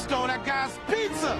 stole that guy's pizza.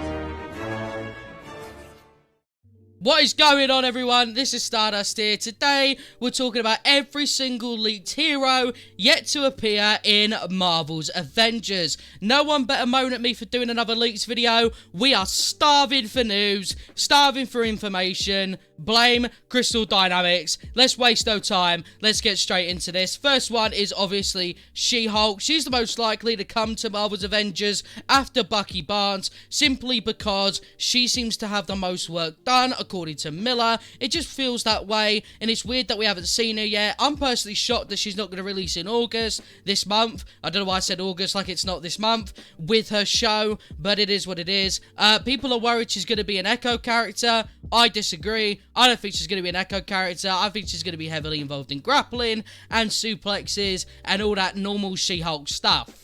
What is going on, everyone? This is Stardust here. Today, we're talking about every single leaked hero yet to appear in Marvel's Avengers. No one better moan at me for doing another leaks video. We are starving for news, starving for information. Blame Crystal Dynamics. Let's waste no time. Let's get straight into this. First one is obviously She-Hulk. She's the most likely to come to Marvel's Avengers after Bucky Barnes, simply because she seems to have the most work done, according to Miller. It just feels that way, and it's weird that we haven't seen her yet. I'm personally shocked that she's not going to release in August, this month. I don't know why I said August like it's not this month, with her show, but it is what it is. People are worried she's going to be an Echo character. I disagree. I don't think she's going to be an Echo character. I think she's going to be heavily involved in grappling and suplexes and all that normal She-Hulk stuff.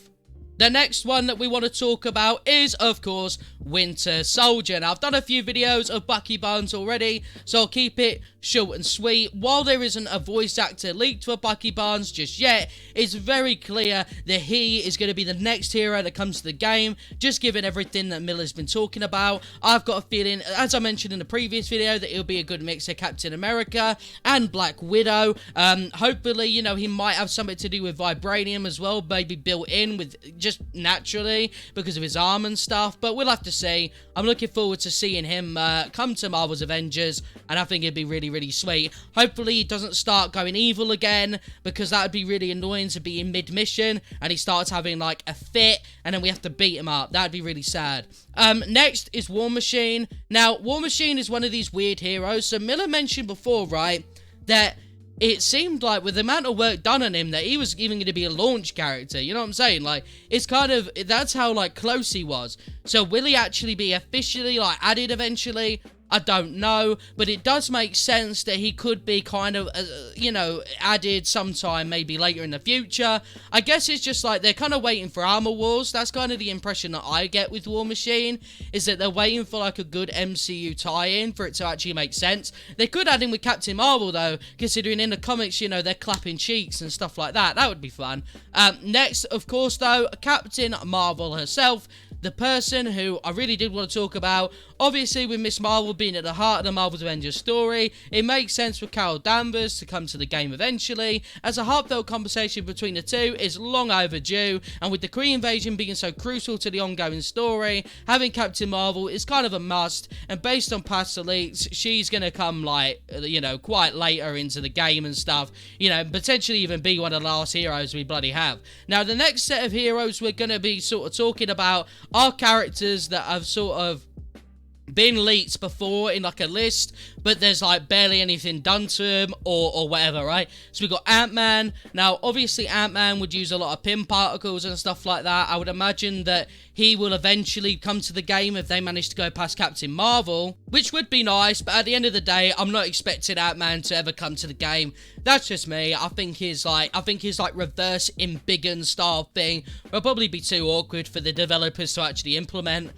The next one that we want to talk about is, of course, Winter Soldier. Now, I've done a few videos of Bucky Barnes already, so I'll keep it short and sweet. While there isn't a voice actor leaked for Bucky Barnes just yet, it's very clear that he is going to be the next hero that comes to the game, just given everything that Miller's been talking about. I've got a feeling, as I mentioned in the previous video, that it'll be a good mix of Captain America and Black Widow. Hopefully, you know, he might have something to do with vibranium as well, maybe built in with just naturally because of his arm and stuff, but we'll have to see. I'm looking forward to seeing him come to Marvel's Avengers, and I think it'd be really sweet. Hopefully he doesn't start going evil again, because that would be really annoying to be in mid-mission and he starts having like a fit and then we have to beat him up. That'd be really sad. Next is War Machine. Now, War Machine is one of these weird heroes. So Miller mentioned before, right, that it seemed like with the amount of work done on him that he was even going to be a launch character. You know what I'm saying? Like, it's kind of, that's how, like, close he was. So will he actually be officially, like, added eventually? I don't know, but it does make sense that he could be kind of, you know, added sometime maybe later in the future. I guess it's just like they're kind of waiting for Armor Wars. That's kind of the impression that I get with War Machine, is that they're waiting for like a good MCU tie-in for it to actually make sense. They could add him with Captain Marvel though, considering in the comics, you know, they're clapping cheeks and stuff like that. That would be fun. Next, of course, though, Captain Marvel herself. The person who I really did want to talk about, obviously with Miss Marvel being at the heart of the Marvel's Avengers story, it makes sense for Carol Danvers to come to the game eventually, as a heartfelt conversation between the two is long overdue, and with the Kree invasion being so crucial to the ongoing story, having Captain Marvel is kind of a must, and based on past leaks, she's going to come, like, you know, quite later into the game and stuff, you know, potentially even be one of the last heroes we bloody have. Now, the next set of heroes we're going to be sort of talking about are characters that have sort of been leaked before in like a list, but there's like barely anything done to him or whatever, right? So we've got Ant-Man. Now, obviously Ant-Man would use a lot of pin particles and stuff like that. I would imagine that he will eventually come to the game if they manage to go past Captain Marvel, which would be nice, but at the end of the day, I'm not expecting Ant-Man to ever come to the game. That's just me. I think his like reverse embiggen style thing will probably be too awkward for the developers to actually implement.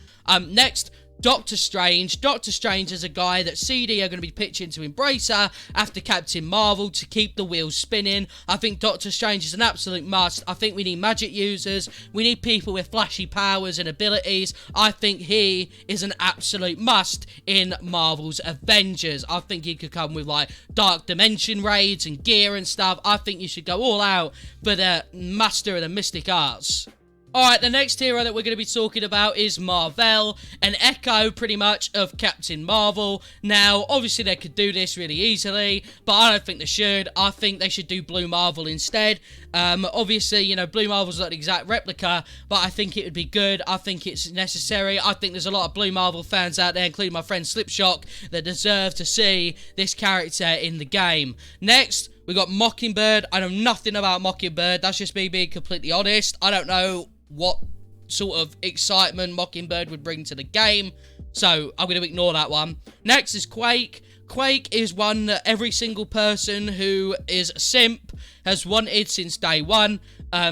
Next, Doctor Strange. Doctor Strange is a guy that CD are going to be pitching to embrace her after Captain Marvel to keep the wheels spinning. I think Doctor Strange is an absolute must. I think we need magic users. We need people with flashy powers and abilities. I think he is an absolute must in Marvel's Avengers. I think he could come with like dark dimension raids and gear and stuff. I think you should go all out for the master of the mystic arts. Alright, the next hero that we're going to be talking about is Marvel, an echo pretty much of Captain Marvel. Now, obviously they could do this really easily, but I don't think they should. I think they should do Blue Marvel instead. Obviously, you know, Blue Marvel's not an exact replica, but I think it would be good. I think it's necessary. I think there's a lot of Blue Marvel fans out there, including my friend Slipshock, that deserve to see this character in the game. Next, we got Mockingbird. I know nothing about Mockingbird. That's just me being completely honest. I don't know what sort of excitement Mockingbird would bring to the game, so I'm going to ignore that one. Next is Quake. Quake is one that every single person who is a simp has wanted since day one.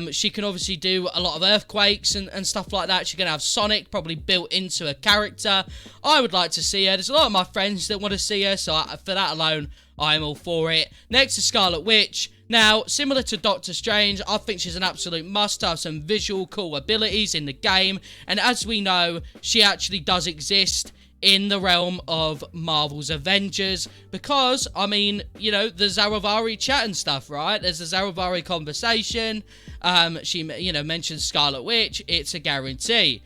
She can obviously do a lot of earthquakes and stuff like that. She's going to have Sonic probably built into her character. I would like to see her. There's a lot of my friends that want to see her, so for that alone, I'm all for it. Next is Scarlet Witch. Now, similar to Doctor Strange, I think she's an absolute must to have some visual cool abilities in the game. And as we know, she actually does exist in the realm of Marvel's Avengers, because, I mean, you know, the Zaravari chat and stuff, right? There's a Zaravari conversation. She, you know, mentions Scarlet Witch. It's a guarantee.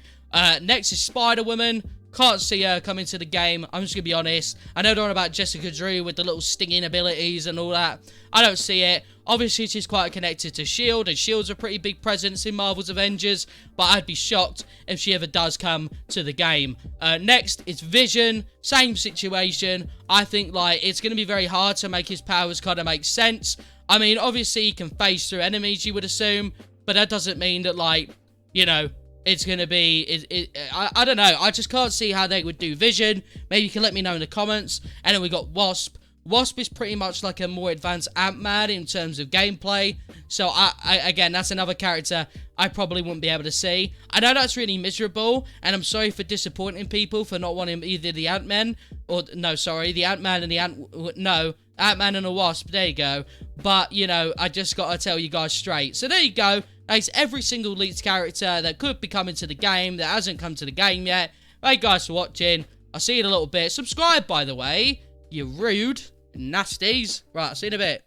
Next is Spider-Woman. Can't see her coming to the game. I'm just going to be honest. I know they're on about Jessica Drew with the little stinging abilities and all that. I don't see it. Obviously, she's quite connected to S.H.I.E.L.D. and S.H.I.E.L.D's a pretty big presence in Marvel's Avengers, but I'd be shocked if she ever does come to the game. Next is Vision. Same situation. I think, like, it's going to be very hard to make his powers kind of make sense. I mean, obviously, he can phase through enemies, you would assume, but that doesn't mean that, like, you know, it's going to be, I don't know. I just can't see how they would do Vision. Maybe you can let me know in the comments. And then we got Wasp. Wasp is pretty much like a more advanced Ant-Man in terms of gameplay. So, again, that's another character I probably wouldn't be able to see. I know that's really miserable, and I'm sorry for disappointing people for not wanting either the Ant-Man, or, no, sorry, the Ant-Man and the Ant-Man and the Wasp, there you go. But, you know, I just gotta tell you guys straight. So, there you go. That's every single leaked character that could be coming to the game, that hasn't come to the game yet. Thank you guys for watching. I'll see you in a little bit. Subscribe, by the way. You rude nasties. Right, I'll see you in a bit.